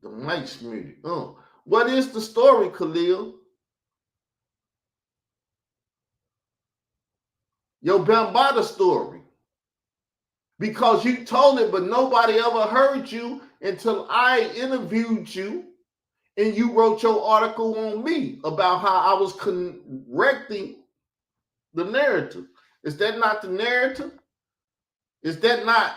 The Mike Smitty. What is the story, Khalil? Your Bambata story. Because you told it, but nobody ever heard you until I interviewed you and you wrote your article on me about how I was correcting the narrative. Is that not the narrative? Is that not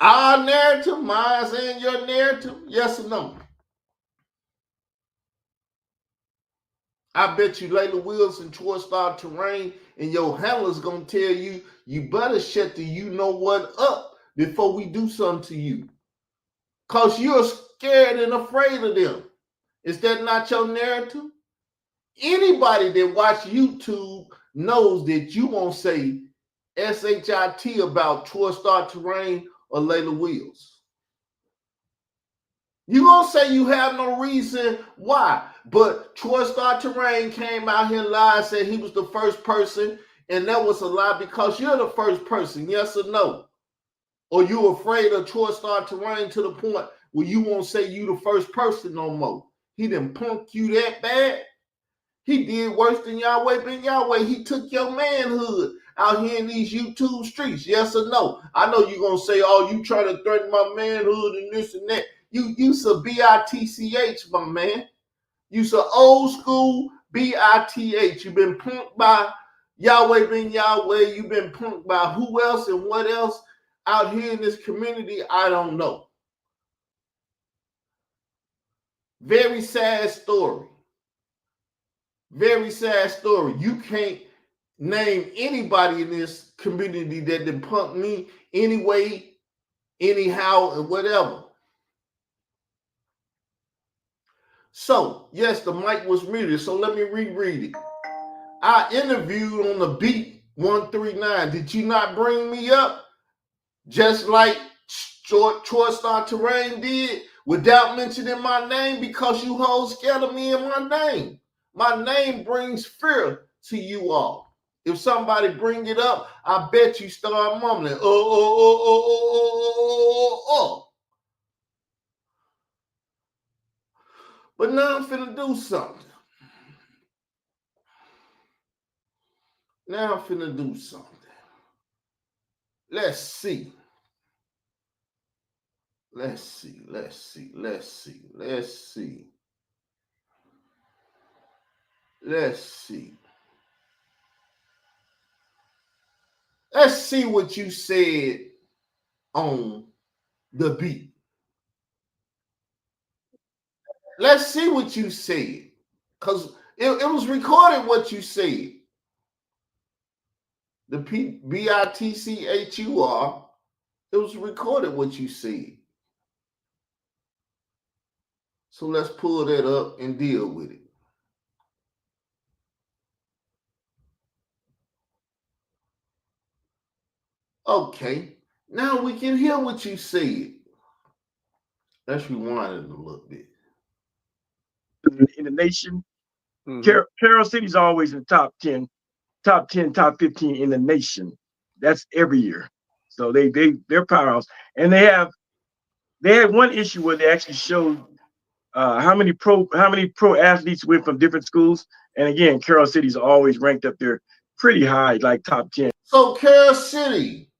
our narrative, mine and your narrative? Yes or no? I bet you Layla Wilson, Troy Star Terrain, and your handler's gonna tell you, you better shut the you know what up before we do something to you. Cause you're scared and afraid of them. Is that not your narrative? Anybody that watch YouTube knows that you won't say SHIT about Troy Star Terrain or Layla Wills. You gonna say you have no reason why, but Troy Star Terrain came out here and lied, said he was the first person, and that was a lie because you're the first person, yes or no? Or you afraid of Troy Star Terrain to the point where you won't say you the first person no more? He didn't punk you that bad. He did worse than Yahweh Ben Yahweh. He took your manhood out here in these YouTube streets, yes or no? I know you're gonna say, oh, you trying to threaten my manhood and this and that. You's a BITCH, my man. You's an old school BITH. You've been punked by Yahweh Ben Yahweh. You've been punked by who else and what else out here in this community? I don't know. Very sad story. Very sad story. You can't name anybody in this community that did punk me anyway, anyhow, and whatever. So, yes, the mic was muted, so let me reread it. I interviewed on the beat 139. Did you not bring me up? Just like Troy Star Terrain did, without mentioning my name, because you hoes scared of me and my name. My name brings fear to you all. If somebody bring it up, I bet you start mumbling, oh. But now I'm finna do something. Let's see. Let's see. Let's see what you said on the beat. Let's see what you said. Because it was recorded what you said. The BITCHUR, it was recorded what you said. So let's pull that up and deal with it. Okay, now we can hear what you said. Let's rewind it a little bit. In the nation, Carol City's always in the top 10, top 15 in the nation. That's every year. So they're powerhouse, and they had one issue where they actually showed how many pro athletes went from different schools, and again, Carol City's always ranked up there pretty high, like top 10. So Carol City,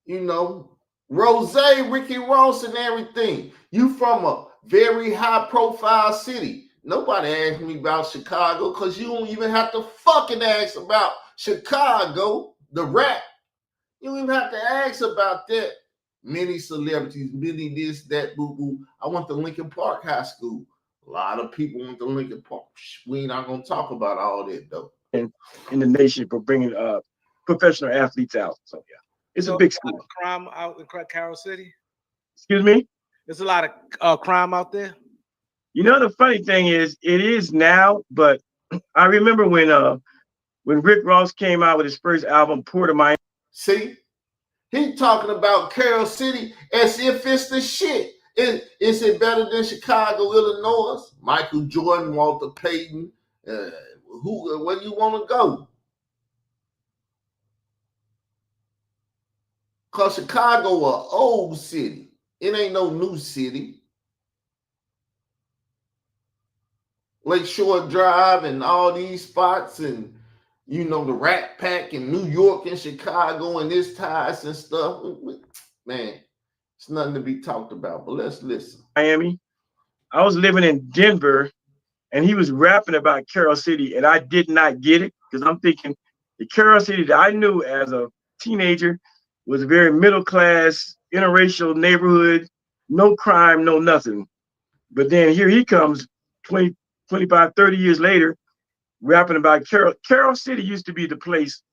you know, Rose, Ricky Ross, and everything. You from a very high profile city. Nobody asked me about Chicago because you don't even have to fucking ask about Chicago, the rap. You don't even have to ask about that. Many celebrities, many this, that, boo-boo. I went to Lincoln Park High School. A lot of people went to Lincoln Park. We ain't not going to talk about all that, though. In the nation for bringing professional athletes out. So, yeah, it's a big school. Crime out in Carol City? Excuse me? There's a lot of crime out there? You know, the funny thing is, it is now, but I remember when Rick Ross came out with his first album, Port of Miami. See? He talking about Carol City as if it's the shit. Is it better than Chicago, Illinois? Michael Jordan, Walter Payton, where you want to go? Because Chicago an old city. It ain't no new city. Lakeshore Drive and all these spots, and you know the Rat Pack in New York and Chicago and this ties and stuff. Man, it's nothing to be talked about. But let's listen. Miami. I was living in Denver, and he was rapping about Carol City, and I did not get it because I'm thinking the Carol City that I knew as a teenager was a very middle class, interracial neighborhood, no crime, no nothing. But then here he comes 20, 25, 30 years later, rapping about Carol. Carol City used to be the place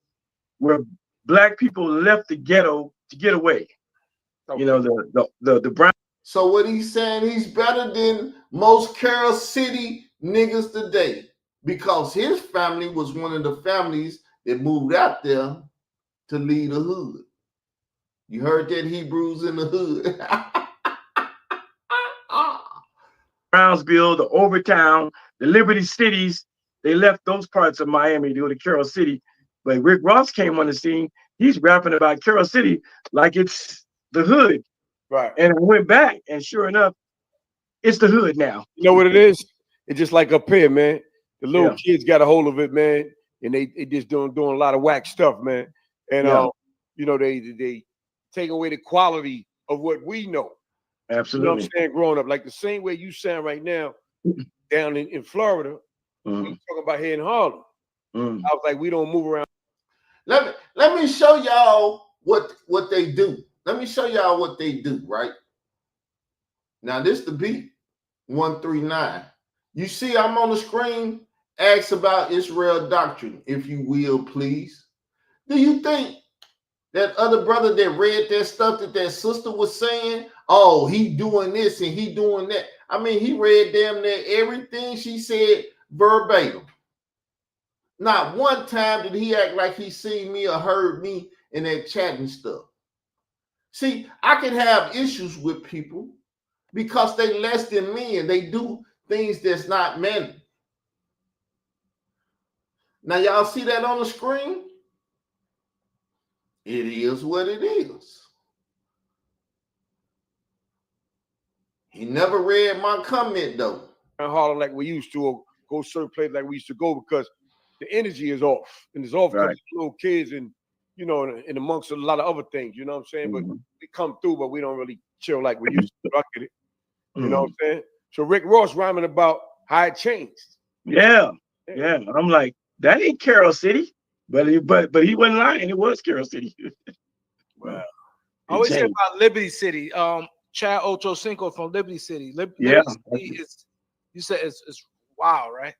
where black people left the ghetto to get away. Okay. You know, the brown. So what he's saying, he's better than most Carol City niggas today because his family was one of the families that moved out there to lead the hood. You heard that, Hebrews in the hood. Brownsville, the Overtown, the Liberty Cities, they left those parts of Miami to go to Carol City. But Rick Ross came on the scene. He's rapping about Carol City like it's the hood. Right. And I went back, and sure enough, it's the hood now. You know what it is? It's just like up here, man. The little kids got a hold of it, man, and they just doing a lot of whack stuff, man. And you know, they take away the quality of what we know. Absolutely. You know what I'm saying? Growing up, like the same way you sound right now down in Florida, we talking about here in Harlem. I was like, we don't move around. Let me show y'all what they do. Let me show y'all what they do, right? Now, this the beat, 139. You see I'm on the screen, ask about Israel doctrine, if you will, please. Do you think that other brother that read that stuff that sister was saying, oh, he doing this and he doing that? I mean, he read damn near everything she said verbatim. Not one time did he act like he seen me or heard me in that chatting stuff. See, I can have issues with people because they less than me and they do things that's not manly. Now, y'all see that on the screen? It is what it is. He never read my comment, though. Harlem like we used to, or go certain places like we used to go, because the energy is off. And it's off because little kids and, you know, and amongst a lot of other things, you know what I'm saying? But we come through, but we don't really chill like we used to. It. You know what I'm saying? So Rick Ross rhyming about how it changed. Yeah. I'm like, that ain't Carol City. But he wasn't lying. It was Carol City. Wow. I always say about Liberty City. Chad Ocho Cinco from Liberty City. Liberty City is, you said it's wild, right?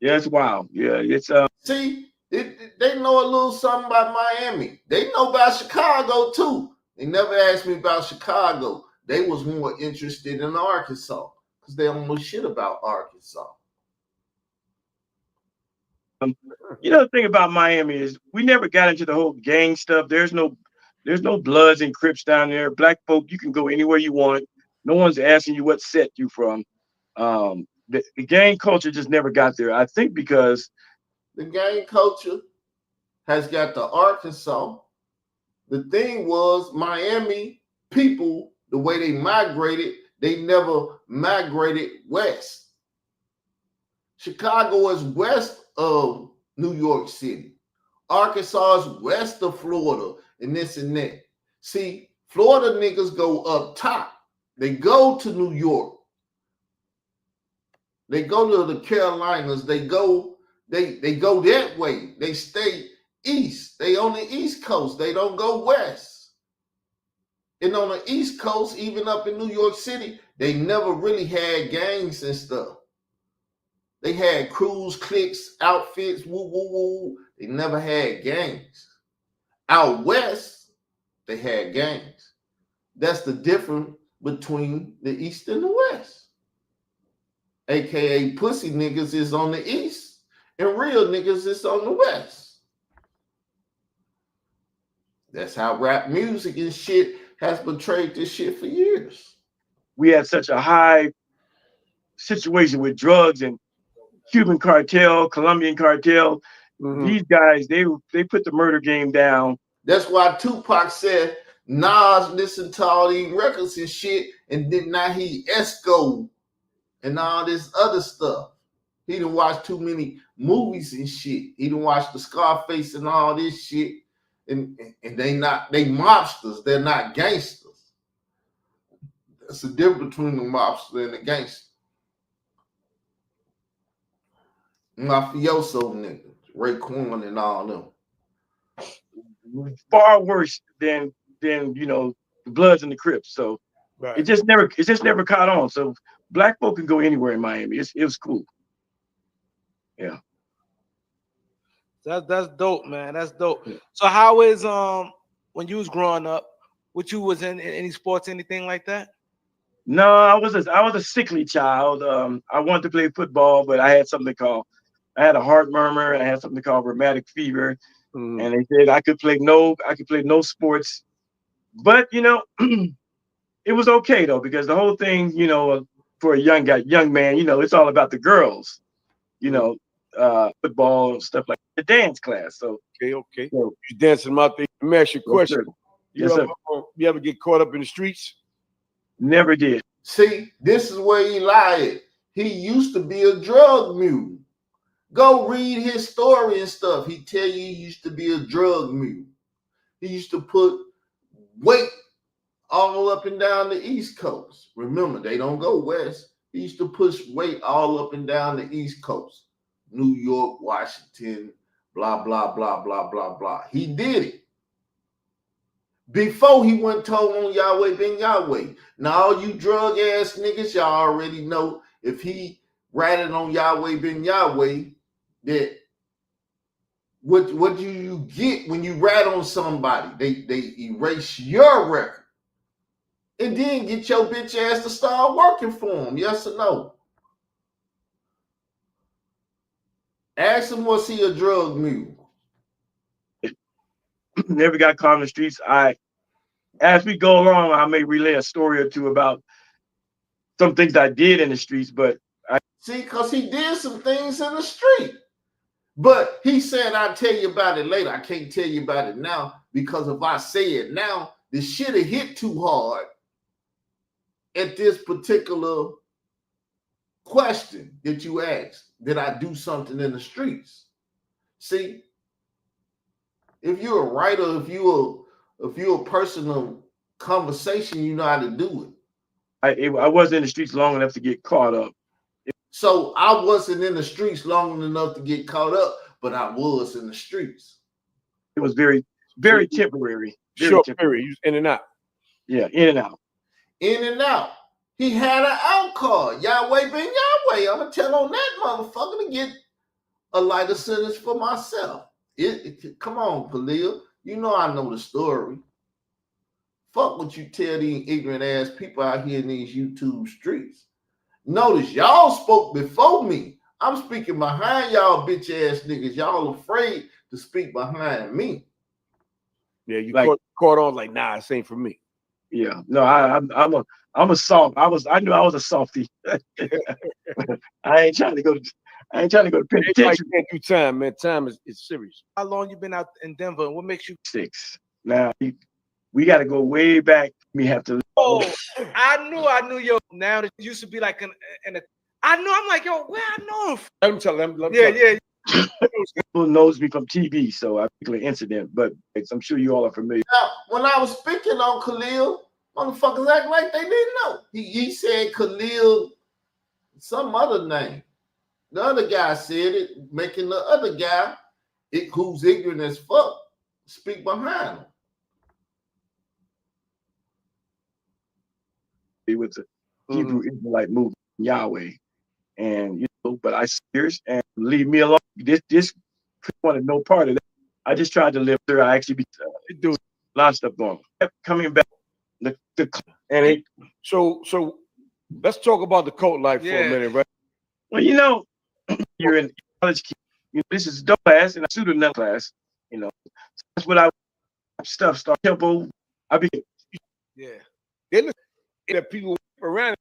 Yeah, it's wild. Yeah, it's See, they know a little something about Miami. They know about Chicago too. They never asked me about Chicago. They was more interested in Arkansas because they don't know shit about Arkansas. You know, the thing about Miami is we never got into the whole gang stuff. There's no Bloods and Crips down there. Black folk, you can go anywhere you want. No one's asking you what set you from. The gang culture just never got there. I think because the gang culture has got to Arkansas. The thing was, Miami people, the way they migrated, they never migrated west. Chicago is west of New York City. Arkansas is west of Florida and this and that. See, Florida niggas go up top. They go to New York. They go to the Carolinas. They go that way. They stay east. They on the East Coast. They don't go west. And on the East Coast, even up in New York City, they never really had gangs and stuff. They had crews, cliques, outfits, woo, woo, woo. They never had gangs. Out west, they had gangs. That's the difference between the East and the West. AKA pussy niggas is on the East and real niggas is on the West. That's how rap music and shit has portrayed this shit for years. We had such a high situation with drugs and Cuban cartel, Colombian cartel. These guys, they put the murder game down. That's why Tupac said Nas listened to all these records and shit, and then now he Esco and all this other stuff. He didn't watch too many movies and shit. He didn't watch the Scarface and all this shit. And they mobsters. They're not gangsters. That's the difference between the mobster and the gangster. Mafioso niggas, Raekwon and all them. Far worse than you know the Bloods and the Crips. So Right. it just never caught on. So black folk can go anywhere in Miami. It was cool. Yeah. That's dope, man. That's dope. So how is when you was growing up, what you was in any sports, anything like that? No, I was a sickly child. I wanted to play football, but I had a heart murmur, and I had something called rheumatic fever. And they said I could play no sports. But you know, it was okay though, because the whole thing, you know, for a young man, you know, it's all about the girls, you know, football and stuff like the dance class. So okay. So, you dancing them out there. Let me ask you a question. Yes, sir. You ever get caught up in the streets? Never did. See, this is where Eli is. He used to be a drug mule. Go read his story and stuff. He tell you he used to be a drug mule. He used to put weight all up and down the East Coast. Remember, they don't go west. He used to push weight all up and down the East Coast. New York, Washington, blah, blah, blah, blah, blah, blah. He did it. Before he went told on Yahweh Ben Yahweh. Now, all you drug ass niggas, y'all already know if he ratted on Yahweh Ben Yahweh, that what do you get when you rat on somebody? They erase your record and then get your bitch ass to start working for them. Yes or no? Ask him, was he a drug mule? Never got caught in the streets. As we go along, I may relay a story or two about some things I did in the streets, but see, because he did some things in the street. But he said, I'll tell you about it later. I can't tell you about it now, because if I say it now, the shit will hit too hard at this particular question that you asked. Did I do something in the streets? See, if you're a writer, if you're a person of conversation, you know how to do it. I wasn't in the streets long enough to get caught up. So I wasn't in the streets long enough to get caught up, but I was in the streets. It was very, very temporary. Short period. You was in and out. Yeah, in and out. In and out. He had an out card. Yahweh Ben Yahweh. I'm going to tell on that motherfucker to get a lighter sentence for myself. Come on, Khalil. You know I know the story. Fuck what you tell these ignorant ass people out here in these YouTube streets. Notice y'all spoke before me. I'm speaking behind y'all bitch ass niggas. Y'all afraid to speak behind me. Yeah, you like, caught on like, nah, this ain't for me. Yeah, no, I'm a soft. I knew I was a softie. I ain't trying to go to penitentiary. Can't do time, man. Time is serious. How long you been out in Denver, and what makes you 6? Now we got to go way back. We have to. Oh, I knew yo. Now that used to be like I knew. I'm like, yo, where I know him from? Let me tell them. Yeah. People knows me from TV, so I particular incident, but I'm sure you all are familiar. Now, when I was speaking on Khalil, motherfuckers act like they didn't know. He said Khalil, some other name. The other guy said it, making the other guy, who's ignorant as fuck, speak behind him. It was a Hebrew Israelite movement, Yahweh, and but I serious and leave me alone. This wanted no part of that. I just tried to live there. I actually do a lot of stuff going. Coming back, so let's talk about the cult life for a minute, right? Well, you're in college. This is dope class and a pseudo class. That's what I stuff start tempo. They look at people around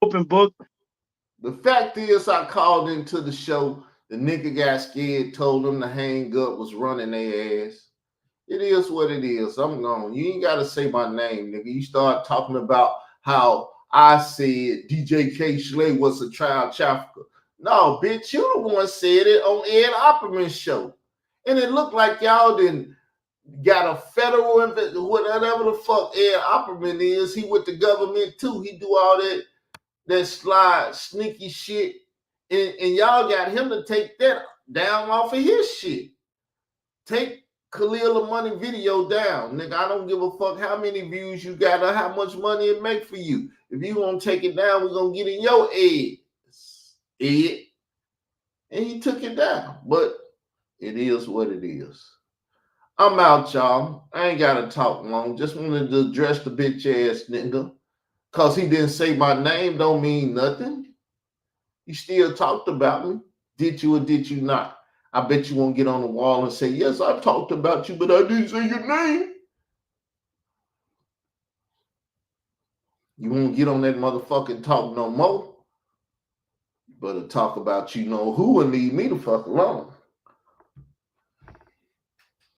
open book. The fact is, I called into the show. The nigga got scared, told them to hang up, was running their ass. It is what it is. I'm gone. You ain't gotta say my name, nigga. You start talking about how I said DJ K. Slay was a child trafficker. No, bitch, you the one said it on Ed Opperman's show. And it looked like y'all didn't got a federal whatever the fuck Ed Opperman is. He with the government too. He do all that slide sneaky shit. And y'all got him to take that down off of his shit. Take Khalil Money video down. Nigga, I don't give a fuck how many views you got or how much money it make for you. If you gonna take it down, we're gonna get in your Ed. And he took it down. But it is what it is. I'm out, y'all. I ain't gotta talk long. Just wanted to address the bitch ass nigga. Cause he didn't say my name don't mean nothing. You still talked about me. Did you or did you not? I bet you won't get on the wall and say, yes, I talked about you, but I didn't say your name. You won't get on that motherfucking talk no more. You better talk about you know who and leave me the fuck alone.